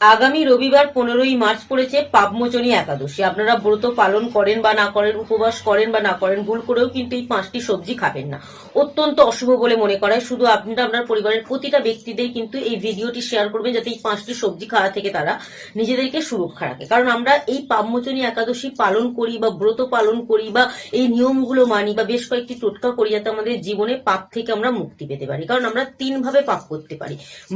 আগামী রবিবার 15ই মার্চ পড়েছে পাপমোচনী একাদশী। আপনারা ব্রত পালন করেন বা না করেন, উপবাস করেন বা না করেন, ভুল করেও কিন্তু এই 5টি সবজি খাবেন না। অত্যন্ত অশুভ বলে মনে করা হয়। শুধু আপনারা আপনার পরিবারের প্রতিটা ব্যক্তিদের কিন্তু এই ভিডিওটি শেয়ার করবেন, যাতে এই 5টি সবজি খাওয়া থেকে তারা নিজেদেরকে সুরক্ষা রাখে। কারণ আমরা এই পাপমোচনী একাদশী পালন করি বা ব্রত পালন করি বা এই নিয়মগুলো মানি বা বেশ কয়েকটি টোটকা করি, যাতে আমাদের জীবনে পাপ থেকে আমরা মুক্তি পেতে পারি। কারণ আমরা 3 ভাবে পাপ করতে পারি: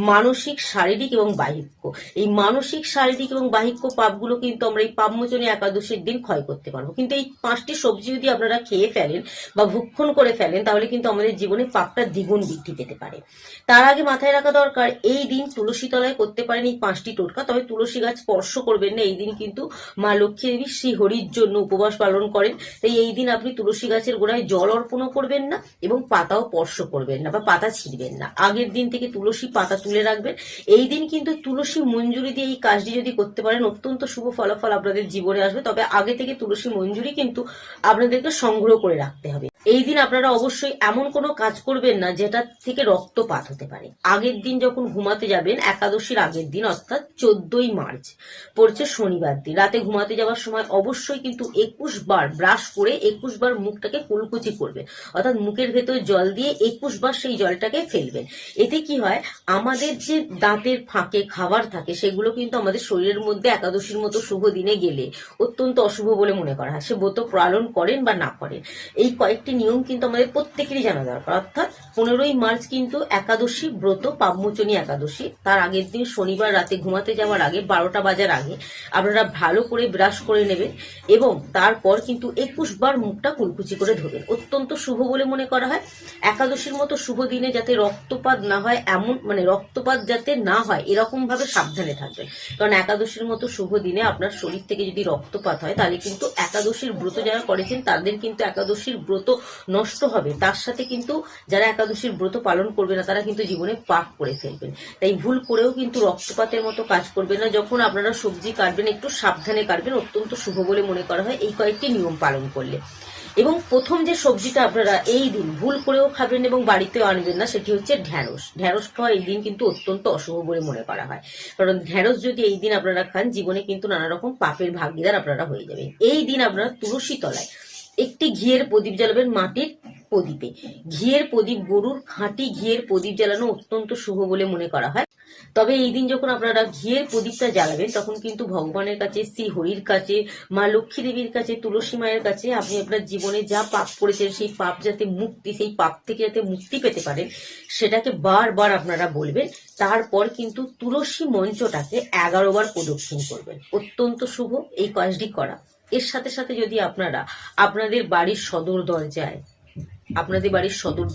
মানসিক, শারীরিক এবং বাহিক্য। এই মানসিক, শারীরিক এবং বাহিক্য পাপগুলো কিন্তু আমরা এই পাপমোচনী একাদশীর দিন ক্ষয় করতে পারবো। কিন্তু এই 5টি সবজি যদি আপনারা খেয়ে ফেলেন বা ভক্ষণ করে ফেলেন, তাহলে কিন্তু আমাদের জীবনে পাপটা দ্বিগুণ বৃদ্ধি পেতে পারে। তার আগে মাথায় রাখা দরকার, এই দিন তুলসী তলায় করতে পারেন এই 5টি টোটকা। তবে তুলসী গাছ স্পর্শ করবেন না। এই দিন কিন্তু মা লক্ষ্মী দেবী শ্রী হরির জন্য উপবাস পালন করেন। তাই এই দিন আপনি তুলসী গাছের গোড়ায় জল অর্পণও করবেন না এবং পাতাও স্পর্শ করবেন না বা পাতা ছিঁড়বেন না। আগের দিন থেকে তুলসী পাতা তুলে রাখবেন। এই দিন কিন্তু তুলসী মঞ্জুরি দিয়ে এই কাজটি যদি করতে পারেন, অত্যন্ত শুভ ফলাফল আপনাদের জীবনে আসবে। তবে আগে থেকে তুলসী মঞ্জুরি কিন্তু আপনাদেরকে সংগ্রহ করে রাখতে হবে। এই দিন আপনারা অবশ্যই এমন কোনো কাজ করবেন না যেটা থেকে রক্তপাত হতে পারে। আগের দিন যখন ঘুমাতে যাবেন, একাদশীর আগের দিন অর্থাৎ 14ই মার্চ পড়ছে শনিবার দিন, রাতে ঘুমাতে যাওয়ার সময় অবশ্যই কিন্তু 21 বার ব্রাশ করে 21 বার মুখটাকে কুলকুচি করবে, অর্থাৎ মুখের ভেতর জল দিয়ে 21 বার সেই জলটাকে ফেলবেন। এতে কি হয়, আমাদের যে দাঁতের ফাঁকে খাবার থাকে সেগুলো কিন্তু আমাদের শরীরের মধ্যে একাদশীর মতো শুভ দিনে গেলে অত্যন্ত অশুভ বলে মনে করা হয়। সে ব্রত পালন করেন বা না করেন, এই কয়েকটি নিয়ম কিন্তু আমাদের প্রত্যেকেরই জানা দরকার। অর্থাৎ 15ই মার্চ কিন্তু একাদশী ব্রত, পাপমোচনী একাদশী। তার আগের দিন শনিবার রাতে ঘুমাতে যাওয়ার আগে 12টা বাজার আগে আপনারা ভালো করে ব্রাশ করে নেবেন এবং তারপর কিন্তু 21 বার মুখটা কুলকুচি করে ধরবেন। অত্যন্ত শুভ বলে মনে করা হয়। একাদশীর মতো শুভ দিনে যাতে রক্তপাত না হয়, এমন রক্তপাত যাতে না হয় এরকম ভাবে সাবধানে থাকবেন। কারণ একাদশীর মতো শুভ দিনে আপনার শরীর থেকে যদি রক্তপাত হয়, তাহলে কিন্তু একাদশীর ব্রত যারা করেছেন তাদের কিন্তু একাদশীর ব্রত নষ্ট হবে। তার সাথে কিন্তু যারা একাদশীর ব্রত পালন করবে না, তারা কিন্তু জীবনে পাপ করে ফেলবেন। তাই ভুল করেও কিন্তু রক্তপাতের মতো কাজ করবেন না। যখন আপনারা সবজি কাটবেন, একটু সাবধানে কাটবেন। অত্যন্ত শুভ বলে মনে করা হয় এই কয়েকটি নিয়ম পালন করলে। এবং প্রথম যে সবজিটা আপনারা এই দিন ভুল করেও খাবেন এবং বাড়িতেও আনবেন না, সেটি হচ্ছে ঢ্যাঁড়স। ঢ্যাঁড়স খাওয়া এই দিন কিন্তু অত্যন্ত অশুভ বলে মনে করা হয়। কারণ ঢ্যাঁড়স যদি এই দিন আপনারা খান, জীবনে কিন্তু নানা রকম পাপের ভাগীদার আপনারা হয়ে যাবেন। এই দিন আপনারা তুলসী তলায় একটি ঘিয়ের প্রদীপ জ্বালাবেন, মাটির প্রদীপে। ঘিয়ের প্রদীপ, গরুর খাঁটি ঘিয়ের প্রদীপ জ্বালানো অত্যন্ত শুভ বলে মনে করা হয়। তবে এই দিন যখন আপনারা ঘিয়ের প্রদীপটা জ্বালাবেন, তখন কিন্তু ভগবানের কাছে, শ্রী হরির কাছে, মা লক্ষ্মী দেবীর কাছে, তুলসী মায়ের কাছে আপনি আপনার জীবনে যা পাপ করেছেন সেই পাপ যাতে মুক্তি, সেই পাপ থেকে যাতে মুক্তি পেতে পারেন, সেটাকে বারবার আপনারা বলবেন। তারপর কিন্তু তুলসী মঞ্চটাকে 11 বার প্রদক্ষিণ করবেন। অত্যন্ত শুভ এই কাজটি করা। এর সাথে সাথে যদি আপনারা আপনাদের বাড়ির সদর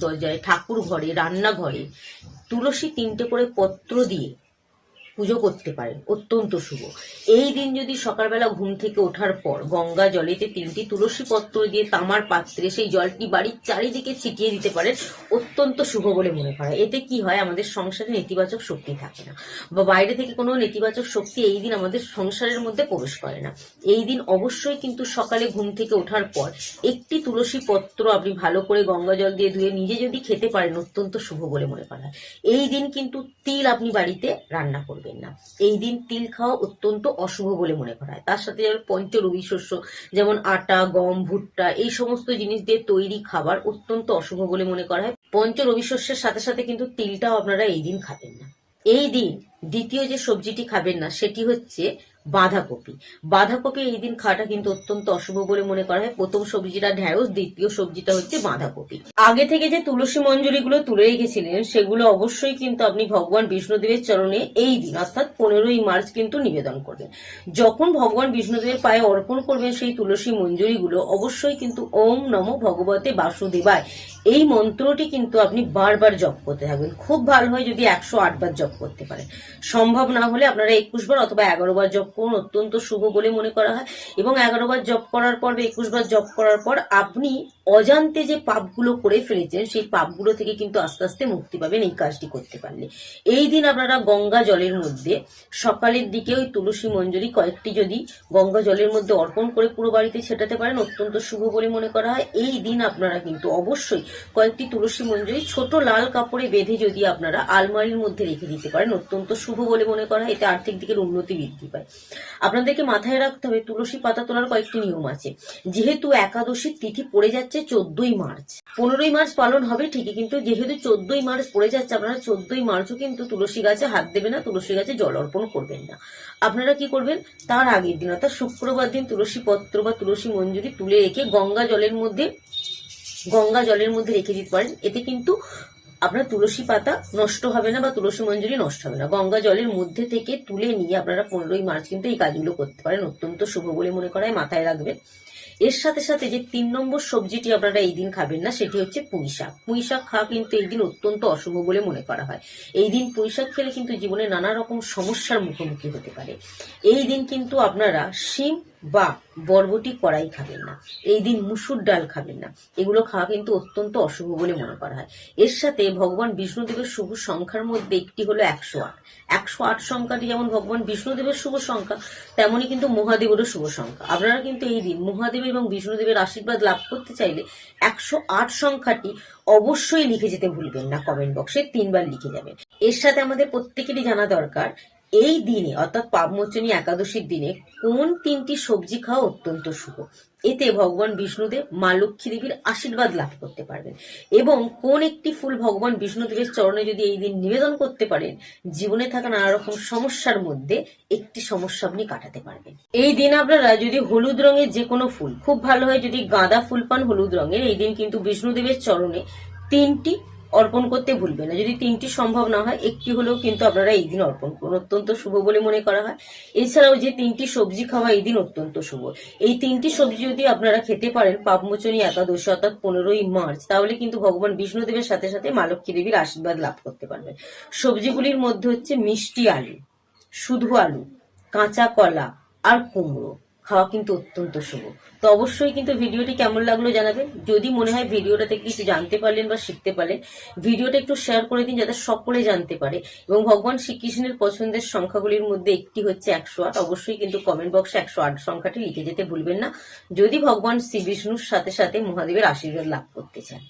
দরজায়, ঠাকুর ঘরে, রান্নাঘরে তুলসী 3টে করে পত্র দিয়ে পুজো করতে পারেন, অত্যন্ত শুভ। এই দিন যদি সকালবেলা ঘুম থেকে ওঠার পর গঙ্গা জলেতে 3টি তুলসী পত্র দিয়ে তামার পাত্রে সেই জলটি বাড়ির চারিদিকে ছিটিয়ে দিতে পারেন, অত্যন্ত শুভ বলে মনে করা হয়। এতে কি হয়, আমাদের সংসারে নেতিবাচক শক্তি থাকে না বা বাইরে থেকে কোনো নেতিবাচক শক্তি এই দিন আমাদের সংসারের মধ্যে প্রবেশ করে না। এই দিন অবশ্যই কিন্তু সকালে ঘুম থেকে ওঠার পর একটি তুলসী পত্র আপনি ভালো করে গঙ্গা জল দিয়ে ধুয়ে নিজে যদি খেতে পারেন, অত্যন্ত শুভ বলে মনে করা হয়। এই দিন কিন্তু তিল আপনি বাড়িতে রান্না করবেন না। এই দিন তিল খাওয়া অত্যন্ত অশুভ বলে মনে করা হয়। তার সাথে পঞ্চরবি শস্য যেমন আটা, গম, ভুট্টা, এই সমস্ত জিনিস দিয়ে তৈরি খাবার অত্যন্ত অশুভ বলে মনে করা হয়। পঞ্চরবি শস্যের সাথে সাথে কিন্তু তিলটাও আপনারা এই দিন খাবেন না। এই দিন দ্বিতীয় যে সবজিটি খাবেন না, সেটি হচ্ছে বাঁধাকপি। বাঁধাকপি এই দিন খাওয়াটা কিন্তু অত্যন্ত অশুভ বলে মনে করা হয়। প্রথম সবজিটা ঢ্যাঁড়স, দ্বিতীয় সবজিটা হচ্ছে বাঁধাকপি। আগে থেকে যে তুলসী মঞ্জুরিগুলো তুলে রেখেছিলেন, সেগুলো অবশ্যই কিন্তু আপনি ভগবান বিষ্ণুদেবের চরণে এই দিন অর্থাৎ 15ই মার্চ কিন্তু নিবেদন করবেন। যখন ভগবান বিষ্ণুদেবের পায়ে অর্পণ করবেন সেই তুলসী মঞ্জুরিগুলো, অবশ্যই কিন্তু ওম নমো ভগবতে বাসুদেবায় এই মন্ত্রটি কিন্তু আপনি বারবার জপ করতে থাকবেন। খুব ভালো হয় যদি 108 বার জপ করতে পারেন। সম্ভব না হলে আপনারা 21 বার অথবা 11 বার জপ করুন, অত্যন্ত শুভ বলে মনে করা হয়। এবং 11 বার জপ করার পর বা 21 বার জপ করার পর আপনি অজান্তে যে পাপগুলো করে ফেলেছেন সেই পাপগুলো থেকে কিন্তু আস্তে আস্তে মুক্তি পাবেন এই কাজটি করতে পারলে। এই দিন আপনারা গঙ্গা জলের মধ্যে সকালের দিকে ওই তুলসী মঞ্জরি কয়েকটি যদি গঙ্গা জলের মধ্যে অর্পণ করে পুরো বাড়িতে ছেটাতে পারেন, অত্যন্ত শুভ বলে মনে করা হয়। এই দিন আপনারা কিন্তু অবশ্যই কয়েকটি তুলসী মঞ্জরি ছোট লাল কাপড়ে বেঁধে যদি আপনারা আলমারির মধ্যে রেখে দিতে পারেন, অত্যন্ত শুভ বলে মনে করা হয়। এতে আর্থিক দিকের উন্নতি বৃদ্ধি পায়। আপনাদেরকে মাথায় রাখতে হবে তুলসী পাতা তোলার কয়েকটি নিয়ম আছে। যেহেতু একাদশীর তিথি পড়ে যাচ্ছে 14ই মার্চ, 15ই মার্চ পালন হবে ঠিকই, কিন্তু যেহেতু 14ই মার্চ পড়ে যাচ্ছে, আপনারা 14ই মার্চও কিন্তু তুলসী গাছে হাত দেবে না, তুলসী গাছে জল অর্পণ করবেন না। আপনারা কি করবেন, তার আগের দিন অর্থাৎ শুক্রবার দিন তুলসী পত্র বা তুলসী মঞ্জুরি তুলে রেখে গঙ্গা জলের মধ্যে রেখে দিতে পারেন। এতে কিন্তু আপনার তুলসী পাতা নষ্ট হবে না বা তুলসী মঞ্জুরি নষ্ট হবে না। গঙ্গা জলের মধ্যে থেকে তুলে নিয়ে আপনারা 15ই মার্চ কিন্তু এই কাজগুলো করতে পারেন, অত্যন্ত শুভ বলে মনে করা হয়, মাথায় রাখবেন। এর সাথে সাথে যে 3 নম্বর সবজিটি আপনারা এই দিন খাবেন না, সেটি হচ্ছে পুঁই শাক। পুঁই শাক খাওয়া কিন্তু এই দিন অত্যন্ত অশুভ বলে মনে করা হয়। এই দিন পুঁই শাক খেলে কিন্তু জীবনে নানা রকম সমস্যার মুখোমুখি হতে পারে। এই দিন কিন্তু আপনারা শিম বা বরবটি কড়াই খাবেন না। এই দিন মুসুর ডাল খাবেন না। এগুলো খাওয়া কিন্তু অত্যন্ত অশুভ বলে মনে করা হয়। এর সাথে ভগবান বিষ্ণুদেবের শুভ সংখ্যার মধ্যে একটি হলো 108। 108 সংখ্যাটি যেমন ভগবান বিষ্ণুদেবের শুভ সংখ্যা, তেমনই কিন্তু মহাদেবেরও শুভ সংখ্যা। আপনারা কিন্তু এই দিন মহাদেব এবং বিষ্ণুদেবের আশীর্বাদ লাভ করতে চাইলে 108 সংখ্যাটি অবশ্যই লিখে যেতে ভুলবেন না, কমেন্ট বক্সে 3 বার লিখে যাবেন। এর সাথে আমাদের প্রত্যেকেরই জানা দরকার এই দিনে অর্থাৎ পাপমোচনী একাদশীর দিনে কোন 3টি সবজি খাওয়া অত্যন্ত শুভ। এতে ভগবান বিষ্ণুদেব মা লক্ষ্মী দেবীর আশীর্বাদ লাভ করতে পারবেন। এবং কোন একটি ফুল ভগবান বিষ্ণুদেবের চরণে যদি এই দিন নিবেদন করতে পারেন, জীবনে থাকা নানা রকম সমস্যার মধ্যে একটি সমস্যা আপনি কাটাতে পারবেন। এই দিন আপনারা যদি হলুদ রঙের যে কোনো ফুল, খুব ভালো হয় যদি গাঁদা ফুল পান হলুদ রঙের, এই দিন কিন্তু বিষ্ণুদেবের চরণে 3টি অর্পণ করতে ভুলবেন না। যদি 3টি সম্ভব না হয়, একটি হলেও কিন্তু আপনারা এই দিন অর্পণ করুন, অত্যন্ত শুভ বলে মনে করা হয়। এছাড়াও যে 3টি সবজি খাওয়া এই দিন অত্যন্ত শুভ। এই 3টি সবজি যদি আপনারা খেতে পারেন পাপমোচনী একাদশী অর্থাৎ 15ই মার্চ, তাহলে কিন্তু ভগবান বিষ্ণুদেবের সাথে সাথে মা লক্ষ্মী দেবীর আশীর্বাদ লাভ করতে পারবেন। সবজিগুলির মধ্যে হচ্ছে মিষ্টি আলু, শুধু আলু, কাঁচা কলা আর কুমড়ো খাওয়া কিন্তু অত্যন্ত শুভ। তো অবশ্যই কিন্তু ভিডিওটি কেমন লাগলো জানাবেন। যদি মনে হয় ভিডিওটা থেকে কিছু জানতে পারলেন বা শিখতে পারলেন, ভিডিওটা একটু শেয়ার করে দিন যাতে সকলে জানতে পারে। এবং ভগবান শ্রীকৃষ্ণের পছন্দের সংখ্যাগুলির মধ্যে একটি হচ্ছে 108। অবশ্যই কিন্তু কমেন্ট বক্সে 108 সংখ্যাটি লিখে যেতে ভুলবেন না, যদি ভগবান শ্রী বিষ্ণুর সাথে সাথে মহাদেবের আশীর্বাদ লাভ করতে চান।